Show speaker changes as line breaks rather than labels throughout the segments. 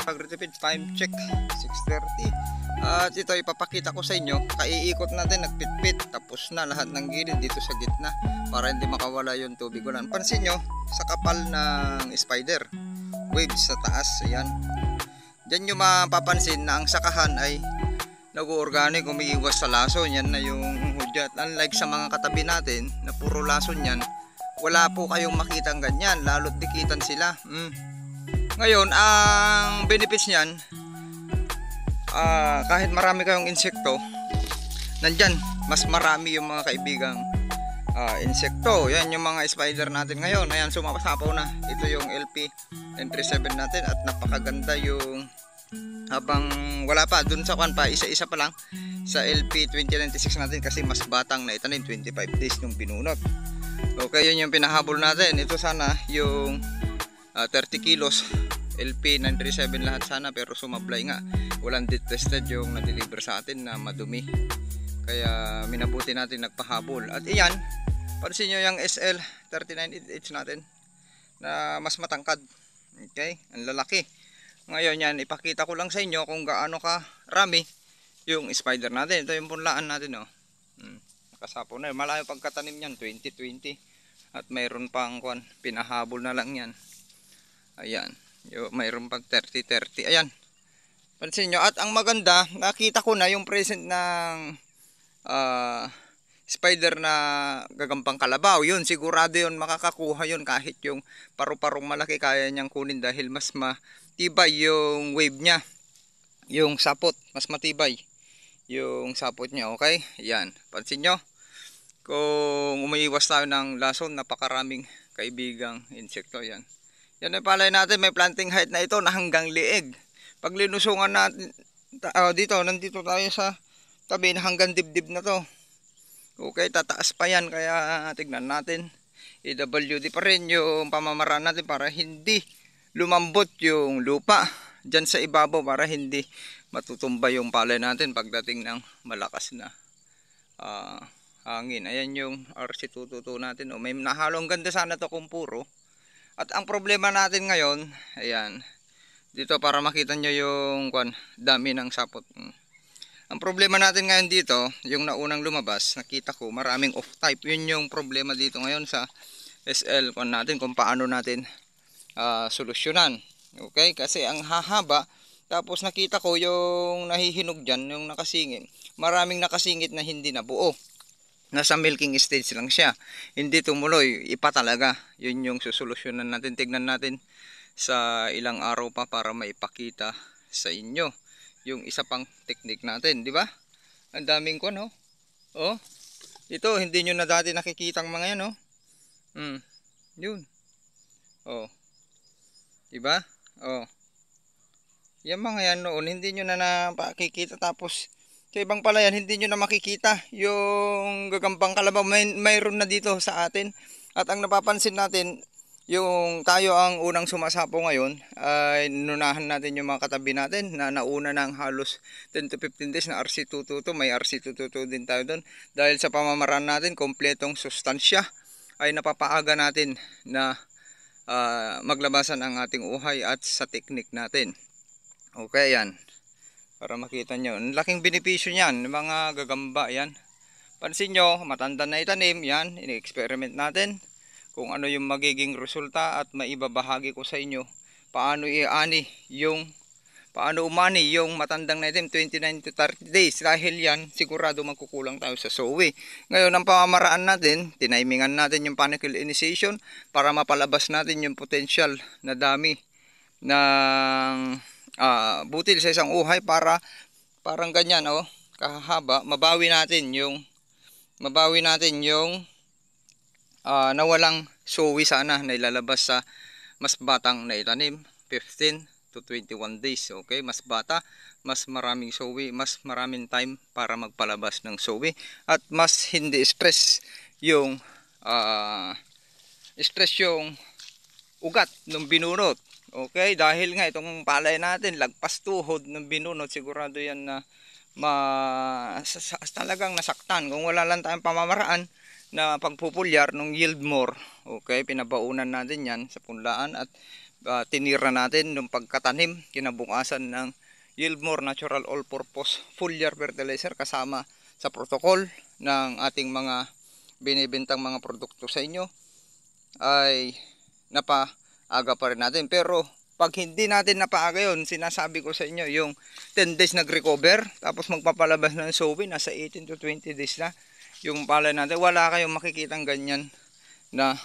pag-retrofit. Time check 6:30. At ito ipapakita ko sa inyo, kaiikot natin, nagpitpit, tapos na lahat ng gilid dito sa gitna para hindi makawala yung tubig ulan. Pansin nyo sa kapal ng spider waves sa taas, ayan. Diyan nyo mapapansin na ang sakahan ay nag-organic, umiiwas sa lason. Yan na yung hudyat. Unlike sa mga katabi natin na puro lason yan, wala po kayong makitang ganyan, lalo't dikitan sila. Ngayon, ang benefits niyan, kahit marami kayong insekto, nandyan mas marami yung mga kaibigang insekto. Yan yung mga spider natin ngayon. Ayan, sumapasapaw na. Ito yung LP N37 natin at napakaganda yung habang wala pa dun sa kan pa, isa-isa pa lang sa LP 2096 natin kasi mas batang na itanim, 25 days nung binunot. Okay, yun yung pinahabol natin. Ito sana yung 30 kilos LP 937 lahat sana, pero sumablay nga, walang detested yung na-deliver sa atin na madumi, kaya minabuti natin nagpahabol. At iyan, pansin nyo yung SL 39H natin na mas matangkad. Okay, ang lalaki. Ngayon yan, ipakita ko lang sa inyo kung gaano ka rami yung spider natin. Ito yung punlaan natin, oh. Nakasapo na, malayo pagkatanim yan, 2020, at mayroon pang pinahabol na lang yan. Ayan, mayroon pag 30-30. Ayan, pansin nyo. At ang maganda, nakita ko na yung present ng spider na gagampang kalabaw. Yun, sigurado yun, makakakuha yun. Kahit yung paru-parong malaki, kaya niyang kunin dahil mas matibay yung wave niya. Yung sapot, mas matibay yung sapot niya. Okay, ayan, pansin nyo. Kung umiiwas tayo ng lason, napakaraming kaibigang insekto. Ayan, yan ay palay natin, may planting height na ito na hanggang liig. Pag linusungan natin dito, nandito tayo sa tabi na hanggang dibdib na to. Okay, tataas pa yan, kaya tignan natin, EWD pa rin yung pamamaraan natin para hindi lumambot yung lupa dyan sa ibabaw, para hindi matutumba yung palay natin pagdating ng malakas na hangin. Ayan yung RC222 natin. May nahalong ganda sana to kung puro. At ang problema natin ngayon, ayan, dito para makita nyo yung dami ng sapot. Ang problema natin ngayon dito, yung naunang lumabas, nakita ko maraming off type. Yun yung problema dito ngayon sa SL natin, kung paano natin solusyonan. Okay, kasi ang hahaba, tapos nakita ko yung nahihinog dyan, yung nakasingit. Maraming nakasingit na hindi nabuo. Nasa milking stage lang siya, hindi tumuloy, ipa talaga. Yun yung susolusyonan natin. Tignan natin sa ilang araw pa para maipakita sa inyo yung isa pang technique natin, di ba? Ang daming no? Oh, ito hindi nyo na dati nakikitang mga yan, no? Yun. Oh, di ba? Oh, yung mga yan noon hindi nyo na napakikita, tapos sa ibang palayan hindi nyo na makikita yung gagambang kalabaw. Mayroon na dito sa atin. At ang napapansin natin, yung tayo ang unang sumasapo ngayon, ay nunahan natin yung mga katabi natin na nauna ng halos 10 to 15 days na RC222. May RC222 din tayo doon. Dahil sa pamamaraan natin, kompletong sustansya, ay napapaaga natin na maglabasan ang ating uhay at sa technique natin. Okay, yan. Para makita nyo, ang laking benepisyo niyan, mga gagamba. Yan, pansin nyo, matanda na itanim. Yan, ini-experiment natin kung ano yung magiging resulta, at maibabahagi ko sa inyo paano umani yung matandang na itim 29 to 30 days. Dahil yan, sigurado magkukulang tayo sa sowi. Ngayon, ang pamamaraan natin, tinimingan natin yung panicle initiation para mapalabas natin yung potential na dami ng butil sa isang uhay, para parang ganyan, oh, kahaba, mabawi natin yung nawalang sowi sana na ilalabas sa mas batang na itanim, 15 to 21 days. Okay, mas bata, mas maraming sowi, mas maraming time para magpalabas ng sowi, at mas hindi stress yung ugat ng binunot. Okay, dahil nga itong palay natin lagpas tuhod ng binunot, sigurado yan na talagang nasaktan kung wala lang tayong pamamaraan na pagpupulyar ng yield more. Okay, pinabaunan natin yan sa punlaan at tinira natin nung pagkatanim kinabukasan ng yield more natural all-purpose foliar fertilizer kasama sa protocol ng ating mga binibentang mga produkto sa inyo ay napaaga pa rin natin. Pero pag hindi natin napaaga yun, sinasabi ko sa inyo yung 10 days nag-recover tapos magpapalabas ng sowing, nasa 18 to 20 days na yung palay natin. Wala kayong makikitang ganyan na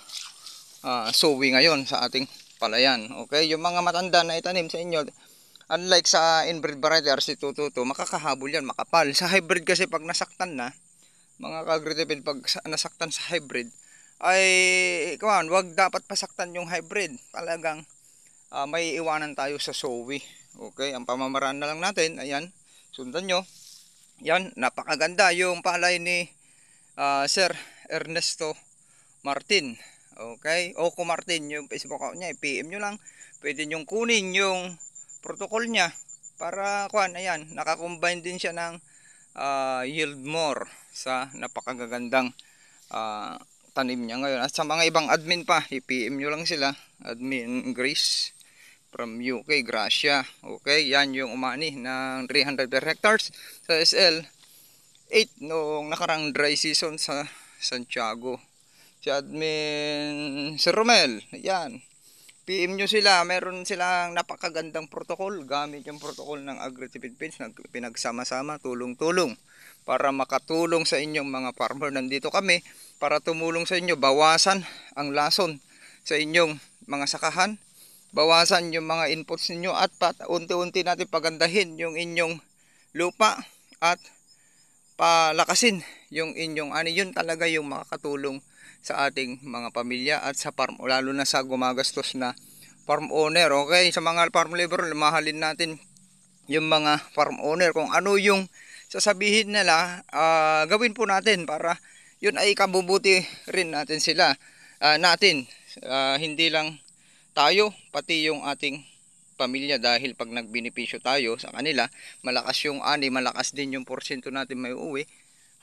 sowing ngayon sa ating palayan. Okay, yung mga matanda na itanim sa inyo, unlike sa inbred variety RC222, makakahabol yan, makapal. Sa hybrid kasi pag nasaktan na, mga kagritipid, pag nasaktan sa hybrid, ay wag dapat pasaktan yung hybrid. Talagang may iwanan tayo sa sowi. Okay, ang pamamaraan na lang natin, ayan, sundan nyo. Yan, napakaganda yung palay ni Sir Ernesto Martin. Okay, Oco Martin, yung Facebook account niya, i-PM nyo lang. Pwede nyo kunin yung protocol niya para ayan, nakakombine din siya ng yield more sa napakagagandang tanim niya ngayon. At sa mga ibang admin pa, i-PM nyo lang sila. Admin Grace from UK, Gracia. Okay, yan yung umani ng 300 per hectares sa SL 8 noong nakarang dry season sa Santiago. Si admin Sir Romel, yan, PM nyo sila, meron silang napakagandang protocol. Gamit yung protocol ng Agritipid Pins, pinagsama-sama, tulong-tulong para makatulong sa inyong mga farmer. Nandito kami para tumulong sa inyo, bawasan ang lason sa inyong mga sakahan, bawasan yung mga inputs ninyo, at unti-unti natin pagandahin yung inyong lupa at palakasin yung inyong ani. Yun talaga yung makakatulong sa ating mga pamilya at sa farm, lalo na sa gumagastos na farm owner. Okay, sa mga farm labor, mahalin natin yung mga farm owner. Kung ano yung sasabihin nila, gawin po natin para yun ay ikabubuti rin natin sila, natin, hindi lang tayo, pati yung ating pamilya, dahil pag nagbenepisyo tayo sa kanila, malakas yung ani, malakas din yung porsyento natin may uuwi,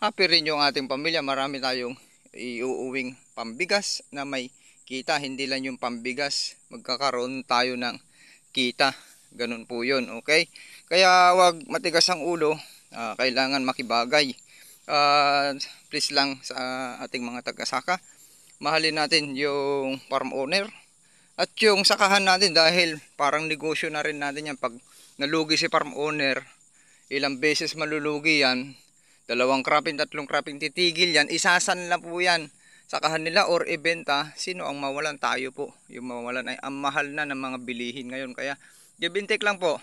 happy rin yung ating pamilya. Marami tayong iuuwing pambigas na may kita, hindi lang yung pambigas, magkakaroon tayo ng kita. Ganun po yun. Okay, kaya wag matigas ang ulo, kailangan makibagay. Please lang sa ating mga taga-saka, mahalin natin yung farm owner at yung sakahan natin, dahil parang negosyo na rin natin yan. Pag nalugi si farm owner, ilang beses malulugi yan, 2 cropping, 3 cropping, titigil yan, isasan lang po yan sakahan nila or ibenta. Sino ang mawalan? Tayo po yung mawalan. Ay ang mahal na ng mga bilihin ngayon. Kaya give and take lang po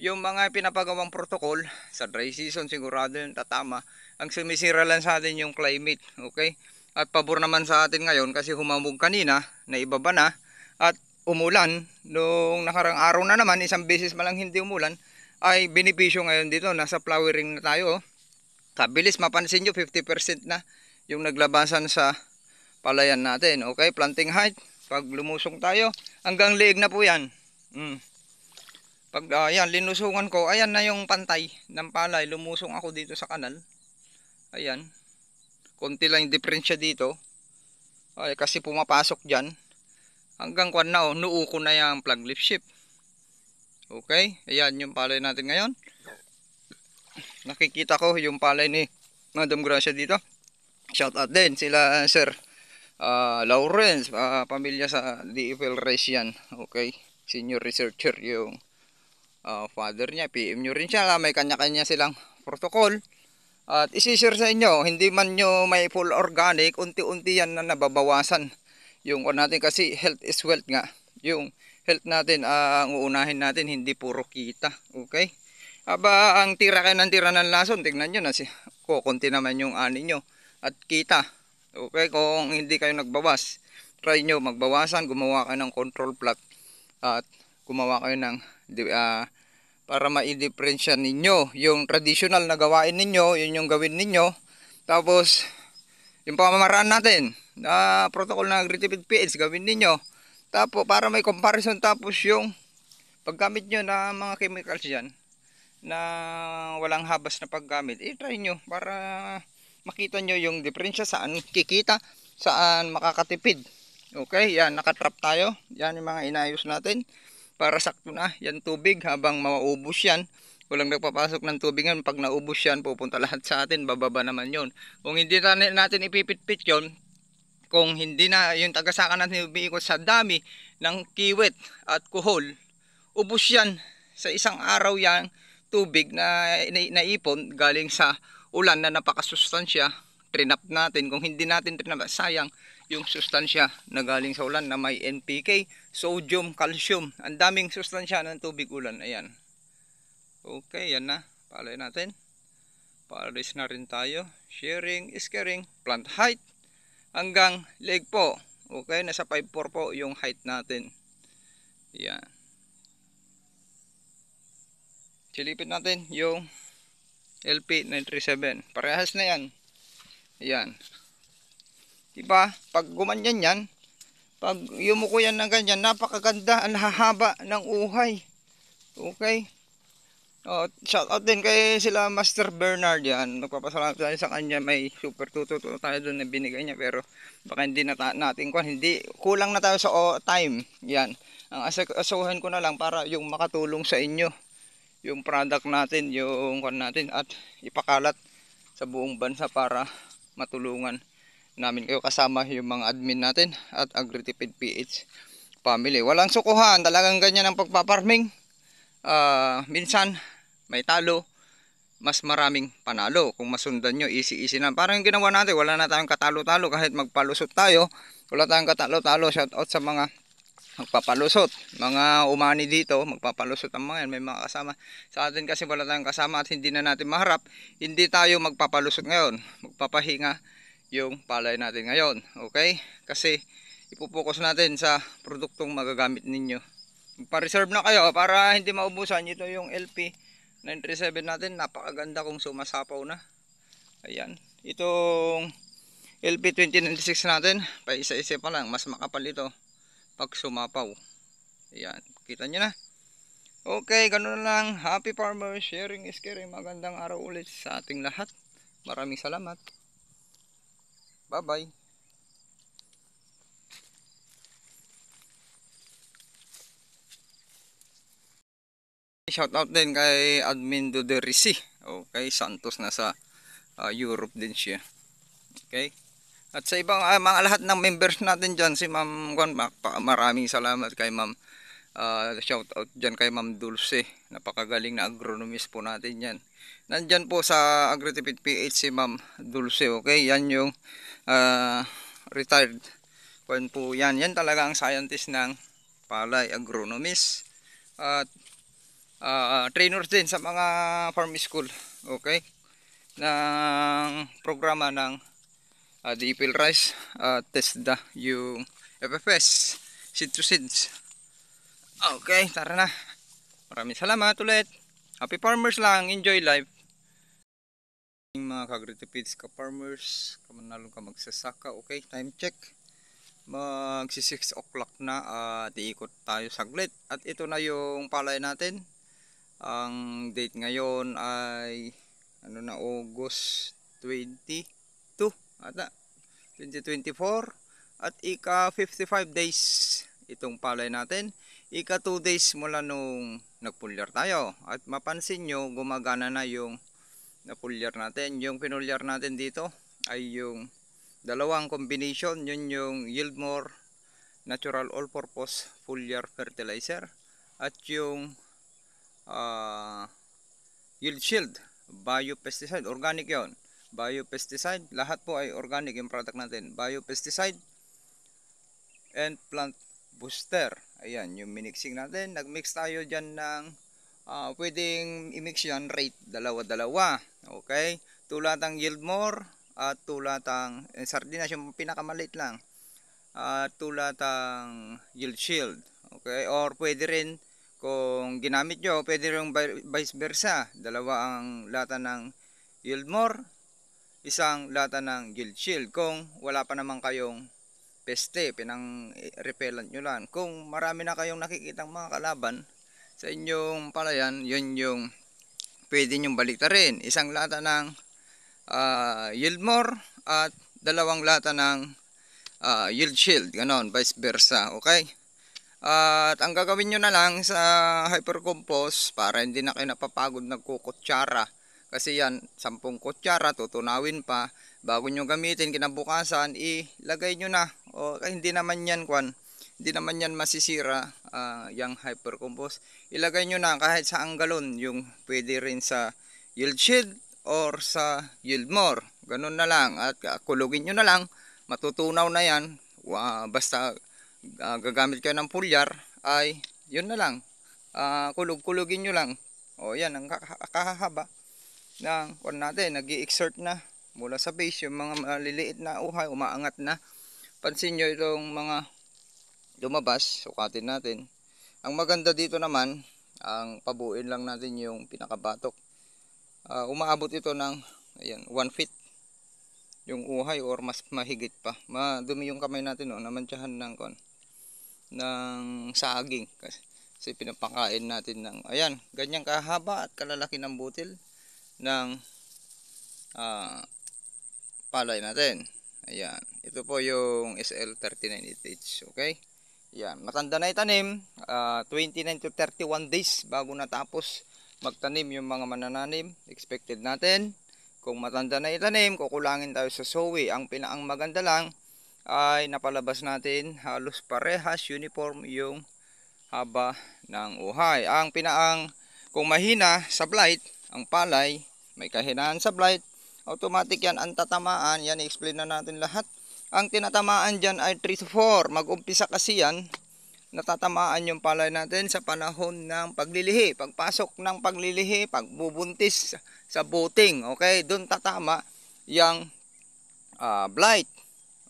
yung mga pinapagawang protocol sa dry season, sigurado yung tatama. Ang sumisira lang sa atin yung climate. Okay, at pabor naman sa atin ngayon kasi humamog kanina na ibaba na at umulan nung nakarang araw na naman, isang beses malang hindi umulan, ay benepisyo ngayon dito. Nasa flowering na tayo. Kabilis, mapansin nyo 50% na yung naglabasan sa palayan natin. Okay, planting height, pag lumusong tayo hanggang liig na po yan. Pag yan, linusungan ko, ayan na yung pantay ng palay. Lumusong ako dito sa kanal, ayan, konti lang yung diferensya dito, ay, kasi pumapasok dyan hanggang na noo ko na yung plug leaf shift. Okay, ayan yung palay natin ngayon. Nakikita ko yung palay ni Madam Gracia dito. Shout out din sila Sir Lawrence, pamilya sa DFL Race yan. Okay, senior researcher yung father niya. PM nyo rin siya, may kanya-kanya silang protocol at isi-share sa inyo. Hindi man nyo may full organic, unti-unti yan na nababawasan yung natin, kasi health is wealth nga. Yung health natin ang uunahin natin, hindi puro kita. Okay, aba ang tira kayo ng tira ng lason, tingnan nyo na kukunti naman yung ani nyo at kita. Okay, kung hindi kayo nagbawas, try nyo magbawasan, gumawa kayo ng control plot at gumawa kayo ng para ma-differentiate ninyo yung traditional na gawain ninyo, yun yung gawin ninyo. Tapos yung pamamaraan natin na protocol na Agritipid PH, gawin ninyo. Tapos para may comparison, tapos yung paggamit nyo na mga chemicals dyan na walang habas na paggamit, i-try nyo para makita nyo yung diferensya, saan kikita, saan makakatipid. Okay, yan, nakatrap tayo. Yan yung mga inayos natin para sakto na yan tubig habang maubos yan. Walang nagpapasok ng tubig yan. Pag naubos yan, pupunta lahat sa atin, bababa naman yon. Kung hindi natin ipipit-pit yon, kung hindi na yung tagasaka natin umiikot sa dami ng kiwit at kuhol, ubos yan sa isang araw. Yan tubig na naipon galing sa ulan na napakasustansya, trinap natin. Kung hindi natin trinap, sayang yung sustansya na galing sa ulan na may NPK, sodium, calcium, ang daming sustansya ng tubig ulan. Ayan, okay, yan na, palay natin. Paalis na rin tayo. Sharing is caring. Plant height hanggang leg po. Okay, nasa 5'4 po yung height natin. Yan. Silipin natin yung LP937. Parehas na yan. Yan. Diba? Pag gumanyan yan, pag yumuko yan ng ganyan, napakaganda. Ang hahaba ng uhay. Okay. Oh, shout out din kay sila Master Bernard yan. Magpapasalamat tayo sa kanya. May super tututo tayo doon na binigay niya. Pero baka hindi na natin kung hindi. Kulang na tayo sa time. Yan. Ang asuhan ko na lang para yung makatulong sa inyo. Yung product natin, yung kwan natin. At ipakalat sa buong bansa para matulungan namin kayo, kasama yung mga admin natin at Agritipid PH family. Walang sukuhan, talagang ganyan ang pagpaparming. Minsan may talo, mas maraming panalo. Kung masundan nyo, easy na. Parang yung ginawa natin, wala na tayong katalo-talo. Kahit magpalusot tayo, wala tayong katalo-talo. Shout out sa mga magpapalusot, mga umani dito, magpapalusot ang mga yan. May mga kasama sa atin kasi wala tayong kasama at hindi na natin maharap. Hindi tayo magpapalusot ngayon, magpapahinga yung palay natin ngayon. Okay, kasi ipupokus natin sa produktong magagamit ninyo. Magpa-reserve na kayo para hindi maubusan. Ito yung LP937 natin, napakaganda kung sumasapaw na. Ayan, itong LP2096 natin, pa isa-isa pa lang, mas makapal ito pag sumapaw. Ayan, kita nyo na. Okay, ganun lang. Happy farmers, sharing is caring. Magandang araw ulit sa ating lahat. Maraming salamat. Bye bye. Shout out din kay Admin Duderisi. Okay, Santos na sa Europe din siya. Okay. At sa ibang mga lahat ng members natin dyan, si Ma'am Juan, maraming salamat kay Ma'am. Shout out dyan kay Ma'am Dulce. Napakagaling na agronomist po natin yan. Nandyan po sa Agritipid PH si Ma'am Dulce. Okay, yan yung retired. Kwan po yan. Yan talaga ang scientist ng palay, agronomist. At trainers din sa mga farm school. Okay, ng programa ng DPL Rice, TESDA, yung FFS, Seed to Seeds. Okay, tara na. Maraming salamat ulit. Happy farmers lang, enjoy life. Mga ka-Agritipids ka-farmers, kamanalong ka magsasaka. Okay, time check. Magsi 6 o'clock na at iikot tayo saglit. At ito na yung palay natin. Ang date ngayon ay ano na, August 22 ata 2024 at ika 55 days itong palay natin. Ika 2 days mula nung nagpulyar tayo at mapansin nyo gumagana na yung napulyar natin. Yung pinulyar natin dito ay yung dalawang combination, yun yung Yieldmore Natural All-Purpose Foliar Fertilizer at yung Yield Shield Biopesticide, organic yon. Biopesticide, lahat po ay organic yung product natin. Biopesticide and plant booster. Ayan, yung minixing natin. Nagmix tayo dyan ng pwedeng i-mix yan rate, dalawa-dalawa. Okay, tulatang Yieldmore at tulatang sardinas, yung pinakamaliit lang. Tulatang Yield Shield. Okay, or pwede rin kung ginamit nyo, pwede rin vice versa. Dalawa ang lata ng Yieldmore, isang lata ng Yield Shield. Kung wala pa naman kayong peste, pinang repellent nyo lang. Kung marami na kayong nakikitang mga kalaban sa inyong palayan, yun yung pwede nyong baliktarin. Isang lata ng yield more at 2 lata ng yield shield, ganon, vice versa. Okay, at ang gagawin nyo na lang sa hypercompost para hindi na kayo napapagod nagkukutsara, kasi yan 10 kutsara tutunawin pa bago nyo gamitin, kinabukasan ilagay nyo na. O hindi naman yan hindi naman yan masisira yung hypercompost. Ilagay nyo na kahit sa galon, yung pwede rin sa yield shield or sa yield more, ganun na lang, at kulugin nyo na lang, matutunaw na yan. Basta gagamit kayo ng pulyar ay yun na lang, kulugin nyo lang. O yan ang kahahaba ng natin, nag-i-exert na mula sa base, yung mga maliliit na uhay umaangat na. Pansin nyo itong mga lumabas, sukatin natin. Ang maganda dito naman, ang pabuin lang natin yung pinakabatok. Umaabot ito ng ayan, 1 feet yung uhay or mas mahigit pa. Madumi yung kamay natin, no, namantsahan ng saging kasi pinapakain natin ng ayan, ganyang kahaba at kalalaki ng butil ng palay natin. Ayan, ito po yung SL3988H. Okay, yan, matanda na itanim, 29 to 31 days bago natapos magtanim yung mga manananim. Expected natin, kung matanda na itanim, kukulangin tayo sa sowi. Ang maganda lang ay napalabas natin halos parehas, uniform yung haba ng uhay. Kung mahina sa blight ang palay, may kahinaan sa blight, automatic yan ang tatamaan. Yan, i-explain na natin lahat. Ang tinatamaan dyan ay 3 to 4. Mag-umpisa kasi yan, natatamaan yung palay natin sa panahon ng paglilihi. Pagpasok ng paglilihi, pagbubuntis sa buting, okay, doon tatama yung blight.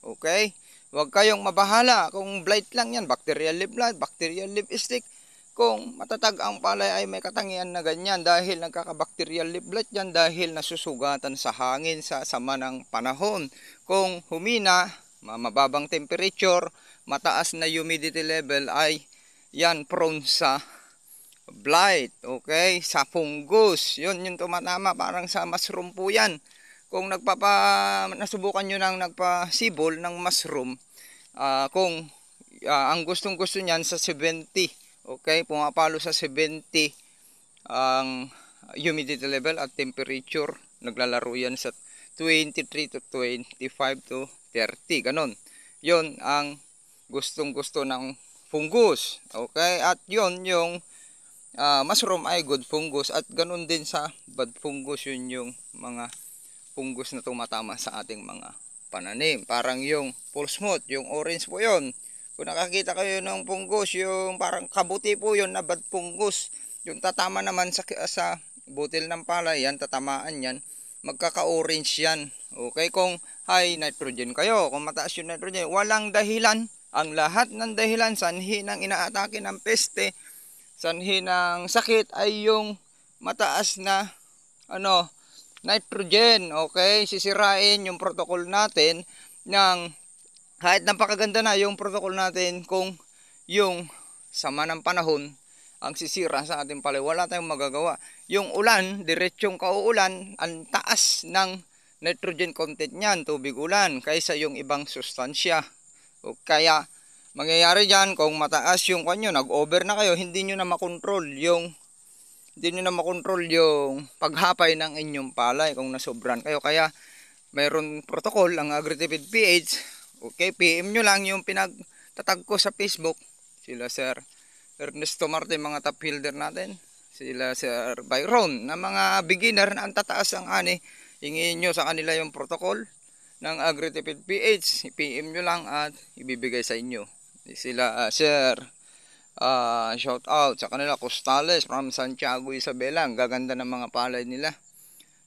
Okay, huwag kayong mabahala kung blight lang yan, bacterial leaf blight, bacterial leaf stick. Kung matatag ang palay ay may katangian na ganyan dahil nagkaka-bacterial leaf blight yan, dahil nasusugatan sa hangin sa sama ng panahon. Kung humina, mababang temperature, mataas na humidity level, ay yan prone sa blight. Okay, sa fungus, yun yung tumatama, parang sa mushroom po yan. Kung nasubukan nyo nang nagpasibol ng mushroom, kung ang gustong-gusto niyan sa 70, okay, pumapalo sa 70 ang humidity level at temperature, naglalaro yan sa 23 to 25 to 30, ganon. Yon ang gustong-gusto ng fungus. Okay, at yon yung mushroom ay good fungus, at ganon din sa bad fungus, yun yung mga fungus na tumatama sa ating mga pananim. Parang yung pulse moth, yung orange po yon. Kung nakakita kayo ng fungus, yung parang kabuti po yon na bad fungus. Yung tatama naman sa butil ng palay, yan, tatamaan yan, magkaka-orange yan. Okay, kung high nitrogen kayo, kung mataas yung nitrogen, walang dahilan. Ang lahat ng dahilan, sanhi ng inaatake ng peste, sanhi ng sakit, ay yung mataas na nitrogen. Okay, sisirain yung protocol natin ng kahit napakaganda na yung protocol natin, kung yung sama ng panahon ang sisira sa ating palay, wala tayong magagawa. Yung ulan, diretsyong kauulan, ang taas ng nitrogen content niyan, tubig ulan, kaysa yung ibang sustansya. O kaya mangyayari dyan, kung mataas yung kanyo, nag-over na kayo, hindi nyo na makontrol yung paghapay ng inyong palay kung nasobran kayo. Kaya mayroon protocol ang Agritipid PH. Okay, PM nyo lang yung pinagtatag ko sa Facebook, sila Sir Ernesto Martin, mga top fielder natin, sila Sir Byron, na mga beginner na ang tataas ang ani. Hingin nyo sa kanila yung protocol ng Agritipid PH, PM nyo lang at ibibigay sa inyo. Sila Sir shout out sa kanila, Costales from Santiago, Isabela, ang gaganda ng mga palay nila.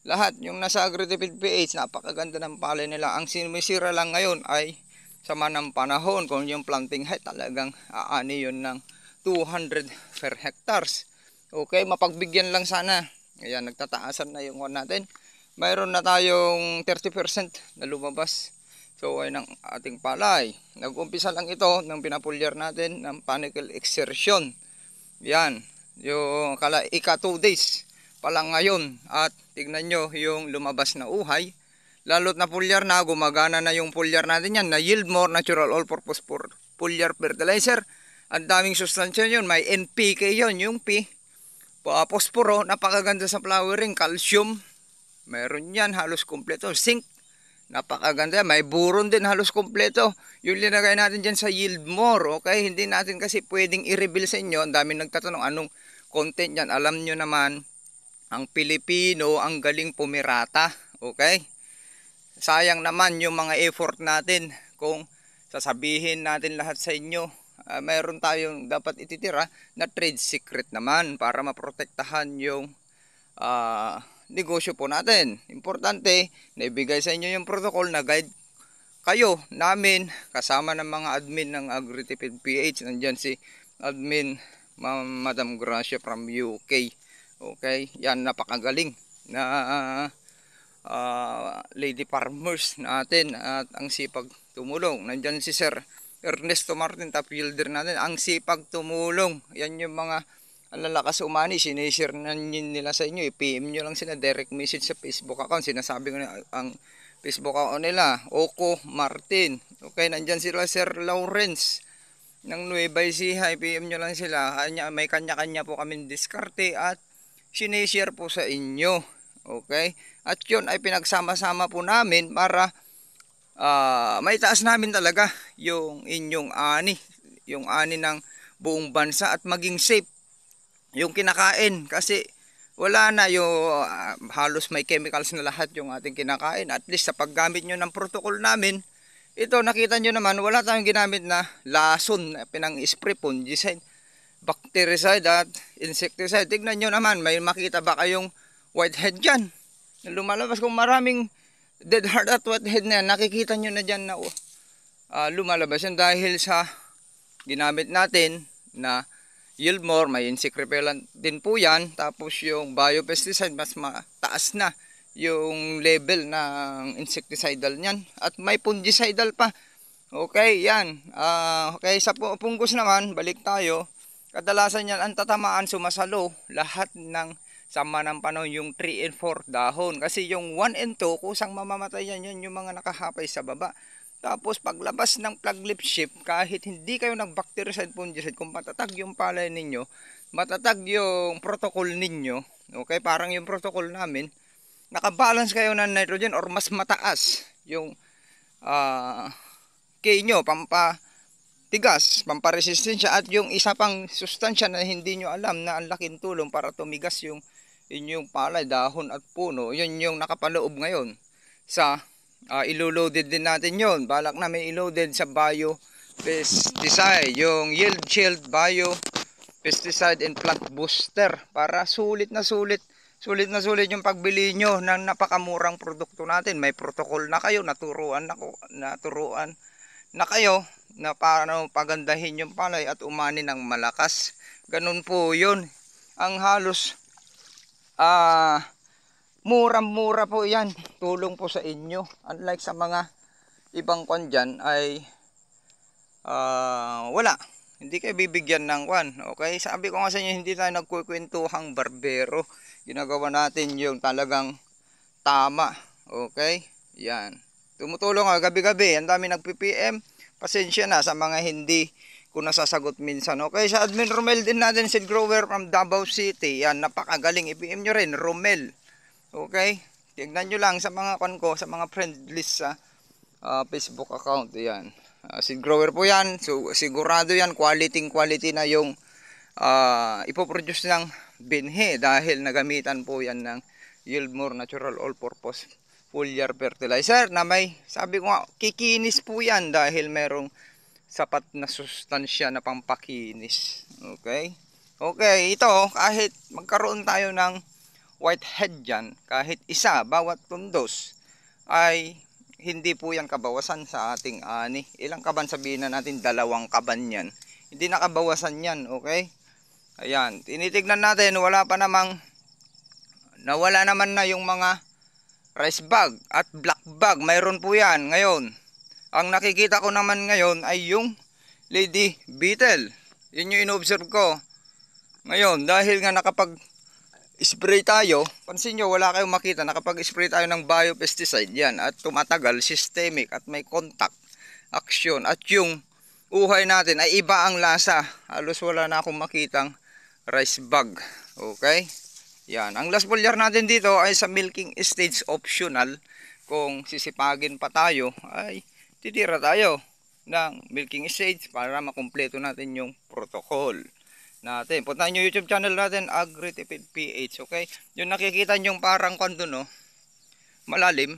Lahat yung nasa Agritipid PH, napakaganda ng palay nila. Ang sinisira lang ngayon ay sama ng panahon. Kung yung planting height, talagang aani yun ng 200 per hectares. Okay, mapagbigyan lang sana. Ayan, nagtataasan na yung natin. Mayroon na tayong 30% na lumabas so ay ng ating palay. Nag-umpisa lang ito ng pinapulyar natin ng panicle exertion. Yan, yung ika 2 days pa lang ngayon. At tignan nyo yung lumabas na uhay. Lalo't na foliar na, gumagana na yung foliar natin yan na Yieldmore Natural All-Purpose Foliar Fertilizer. Ang daming sustansya yun, may NPK yun, yung P. Posporo, napakaganda sa flowering. Calcium, meron yan, halos kompleto. Zinc, napakaganda, may boron din, halos kompleto. Yung linagay natin dyan sa Yieldmore, okay? Hindi natin kasi pwedeng i-reveal sa inyo. Ang daming nagtatanong anong content yan. Alam nyo naman, ang Pilipino ang galing pumirata, okay? Sayang naman yung mga effort natin kung sasabihin natin lahat sa inyo. Mayroon tayong dapat ititira na trade secret naman para maprotektahan yung negosyo po natin. Importante na ibigay sa inyo yung protocol na guide kayo namin kasama ng mga admin ng AgriTipid PH. Nandyan si admin Madam Gracia from UK. Okay, yan, napakagaling na lady farmers natin at ang sipag tumulong. Nandyan si Sir Ernesto Martin, top fielder natin, ang sipag tumulong. Yan yung mga lalakas umani, sinishare na nila sa inyo. I-PM nyo lang sila, direct message sa Facebook account. Sinasabi ko na ang Facebook account nila, Oko Martin. Okay, nandyan sila Sir Lawrence ng Nueva Ecija. I-PM nyo lang sila. May kanya-kanya po kami diskarte at sinishare po sa inyo. Okay? At yun ay pinagsama-sama po namin para maitaas namin talaga yung inyong ani. Yung ani ng buong bansa at maging safe yung kinakain. Kasi wala na yung halos may chemicals na lahat yung ating kinakain. At least sa paggamit nyo ng protocol namin, ito nakita nyo naman wala tayong ginamit na lason na pinang-spray, fungicide, bactericide at insecticide. Tignan nyo naman, may makita ba kayong whitehead dyan? Lumalabas kung maraming dead heart at whitehead na yan, nakikita nyo na dyan na lumalabas yan dahil sa ginamit natin na Yieldmore. May insect repellent din po yan. Tapos yung biopesticide, mas mataas na yung level ng insecticidal niyan. At may fungicidal pa. Okay, yan. Okay, sa fungus naman, balik tayo. Kadalasan yan, ang tatamaan sumasalo lahat ng sama ng panahon yung 3 and 4 dahon. Kasi yung 1 and 2, kusang mamamatay yan, yan yung mga nakahapay sa baba. Tapos paglabas ng flag leaf shift, kahit hindi kayo nag-bactericide fungicide, kung matatag yung palay ninyo, matatag yung protocol ninyo, okay, parang yung protocol namin, nakabalance kayo ng nitrogen or mas mataas yung K nyo, pampatigas, pamparesistensya, at yung isa pang sustansya na hindi nyo alam na ang laking tulong para tumigas yung inyong palay, dahon at puno, yun yung nakapaloob ngayon sa ilo-loaded din natin yon. Balak namin i-loaded sa bio pesticide, yung yield shield bio pesticide and plant booster, para sulit na sulit yung pagbili nyo ng napakamurang produkto natin. May protocol na kayo, naturuan na kayo na paano pagandahin yung palay at umani ng malakas. Ganun po yun. Ang halos murang-mura po yan, tulong po sa inyo. Unlike sa mga ibang kwan dyan ay wala, hindi kayo bibigyan ng kwan. Okay, sabi ko nga sa inyo, hindi tayo nagkukwentuhang barbero. Ginagawa natin yung talagang tama. Okay, yan, tumutulong ako gabi-gabi. Ang dami nagpi-PM, pasensya na sa mga hindi ko nasasagot minsan. Okay, sa admin Romel din natin, seed grower from Davao City. Yan, napakagaling. I-PM nyo rin, Romel. Okay, tignan nyo lang sa mga kon ko, sa mga friend list sa Facebook account. Yan, seed grower po yan. So sigurado yan, quality na yung ipoproduce ng binhi, dahil nagamitan po yan ng Yieldmore Natural All-Purpose Foliar Fertilizer na may, sabi ko nga, kikinis po yan dahil merong sapat na sustansya na pampakinis. Okay, okay, ito kahit magkaroon tayo ng whitehead dyan, kahit isa bawat tundos, ay hindi po yan kabawasan sa ating ani. Ilang kaban, sabihin na natin 2 kaban yan, hindi nakabawasan yan. Okay, ayan, tinitignan natin, nawala naman na yung mga rice bag at black bag. Mayroon po yan ngayon. Ang nakikita ko naman ngayon ay yung lady beetle. Yun yung in-observe ko ngayon, dahil nga spray tayo, pansin nyo wala kayong makita na kapag spray tayo ng biopesticide yan at tumatagal, systemic at may contact action at yung uhay natin ay iba ang lasa. Halos wala na akong makitang rice bug. Okay? Yan. Ang last foliar natin dito ay sa milking stage optional. Kung sisipagin pa tayo ay titira tayo ng milking stage para makumpleto natin yung protocol natin. Puntahan nyo YouTube channel natin, AgriTipid PH, okay? Yung nakikita nyo parang kondo, no? Malalim.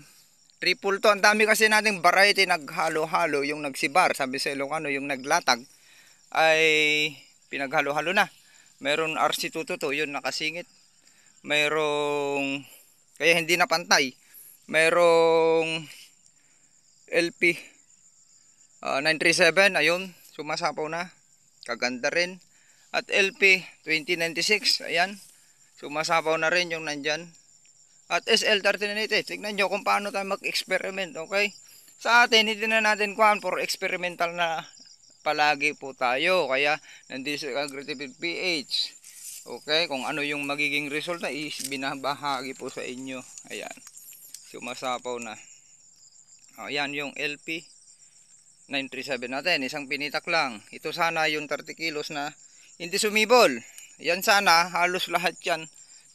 Triple to. Ang dami kasi nating variety naghalo-halo. Yung nagsibar, sabi sa Ilocano, yung naglatag ay pinaghalo-halo na. Meron RC222, yun nakasingit. Merong, kaya hindi na pantay. Merong LP 937, ayun, sumasapaw na. Kaganda rin. At LP 2096, ayan, sumasapaw na rin yung nandyan. At SL1390, tignan nyo kung paano tayo mag-experiment, okay? Sa atin, hindi na natin kuhan for experimental na palagi po tayo. Kaya, nandito sa AgriTipid PH. Okay, kung ano yung magiging result na binabahagi po sa inyo. Ayan, sumasapaw na. Ayan yung LP 937 natin, isang pinitak lang. Ito sana yung 30 kilos na hindi sumibol. Yan sana, halos lahat yan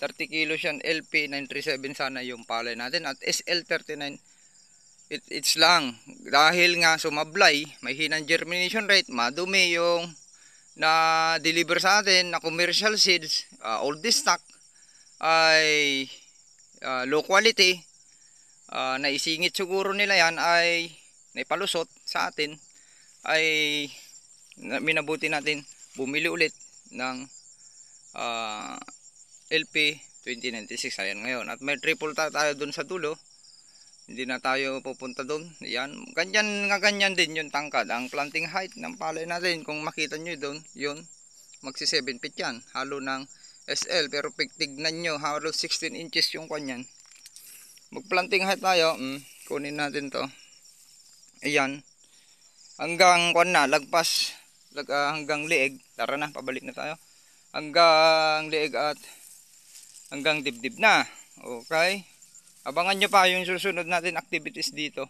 30 kilos yan. LP 937 sana yung palay natin. At SL39 it's lang. Dahil nga sumablay, may hinang germination rate, madumi yung na deliver sa atin na commercial seeds, old stock ay low quality. Naisingit siguro nila yan ay naipalusot sa atin, ay minabuti natin bumili ulit ng LP 2096. Ayan ngayon. At may triple tayo dun sa dulo. Hindi na tayo pupunta dun. Ayan. Ganyan din yung tangkad. Ang planting height ng palay natin, kung makita nyo dun, yun, magsi 7 feet yan. Halo ng SL. Pero tignan nyo, halos 16 inches yung kanyan. Mag planting height tayo. Kunin natin to. Ayan. Hanggang lagpas. Hanggang liig. Tara na, pabalik na tayo. Hanggang liig at hanggang dibdib na. Okay? Abangan nyo pa yung susunod natin activities dito.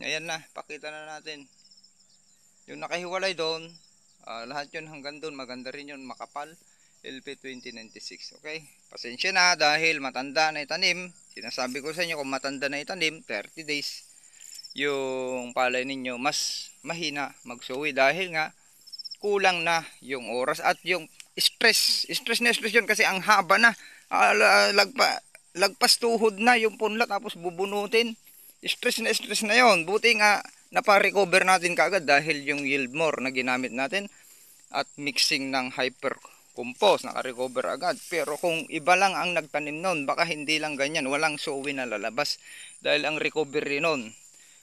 Ayan na, pakita na natin. Yung nakahiwalay doon, lahat yun hanggang doon. Maganda rin yun, makapal. LP 2096. Okay? Pasensya na dahil matanda na itanim. Sinasabi ko sa inyo, kung matanda na itanim, 30 days yung palay ninyo, mas mahina magsuwi dahil nga kulang na yung oras at yung stress yun kasi ang haba na, lagpas tuhod na yung punla tapos bubunutin. Stress na yon. Buti nga napa-recover natin kaagad dahil yung yield more na ginamit natin at mixing ng hyper compost, naka-recover agad. Pero kung iba lang ang nagtanim nun, baka hindi lang ganyan, walang suwi na lalabas dahil ang recovery nun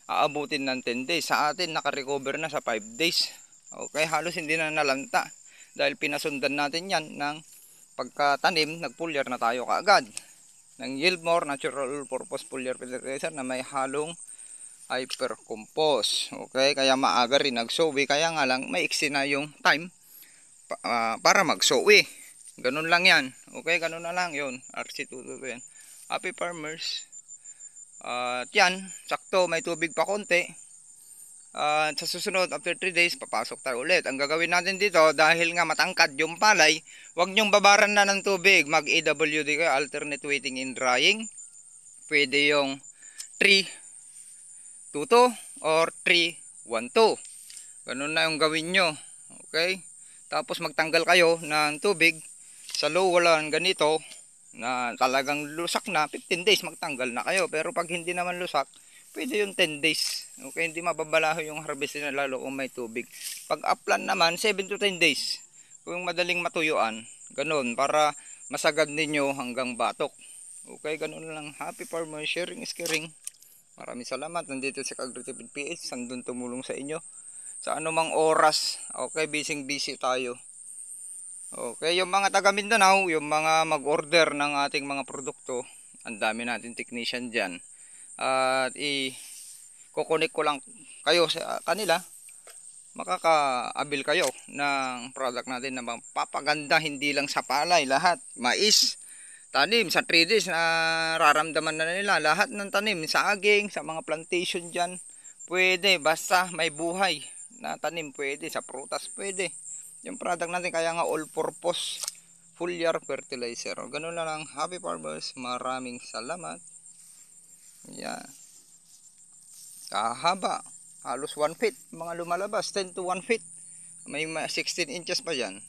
aabutin ng 10 days. Sa atin naka-recover na sa 5 days. Okay, halos hindi na nalanta dahil pinasundan natin yan ng pagkatanim, nag-foliar na tayo kaagad ng Yieldmore natural purpose foliar fertilizer na may halong hyper compost. Okay, kaya maaga rin nagsowi, kaya nga lang maiksi na yung time para magsowi. Ganun lang yan. Okay, ganun na lang yun. RC2 yan. Happy farmers. At yan, sakto may tubig pa konti. Sa susunod, after 3 days, papasok tayo ulit. Ang gagawin natin dito, dahil nga matangkad yung palay, huwag nyong babaran na ng tubig. Mag-AWD kayo, alternate wetting and drying. Pwede yung 3-2-2 or 3-1-2. Ganun na yung gawin nyo. Okay? Tapos magtanggal kayo ng tubig. Sa low walang ganito, na talagang lusak na, 15 days magtanggal na kayo. Pero pag hindi naman lusak, pwede yung 10 days. Okay, hindi mababalaho yung harvest na lalo kung may tubig. Pag upland naman, 7 to 10 days. Kung madaling matuyuan, ganun, para masagad ninyo hanggang batok. Okay, ganun lang. Happy farmer, sharing is caring. Maraming salamat. Nandito si AgriTipid PH. Sandun tumulong sa inyo. Sa anumang oras. Okay, busy tayo. Okay, yung mga taga Mindanao, yung mga mag-order ng ating mga produkto, ang dami natin technician dyan. At kukunik ko lang kayo sa kanila, makaka-abil kayo ng product natin na mapapaganda, hindi lang sa palay, lahat, mais, tanim sa 3 days na raramdaman na nila lahat ng tanim sa saging, sa mga plantation dyan. Pwede, basta may buhay na tanim pwede, sa prutas pwede. Yung product natin kaya nga all purpose foliar fertilizer. Ganun lang. Happy farmers, maraming salamat. Yan. Kahaba. Halos 1 feet. Mga lumalabas, 10 to 1 feet. May 16 inches pa dyan.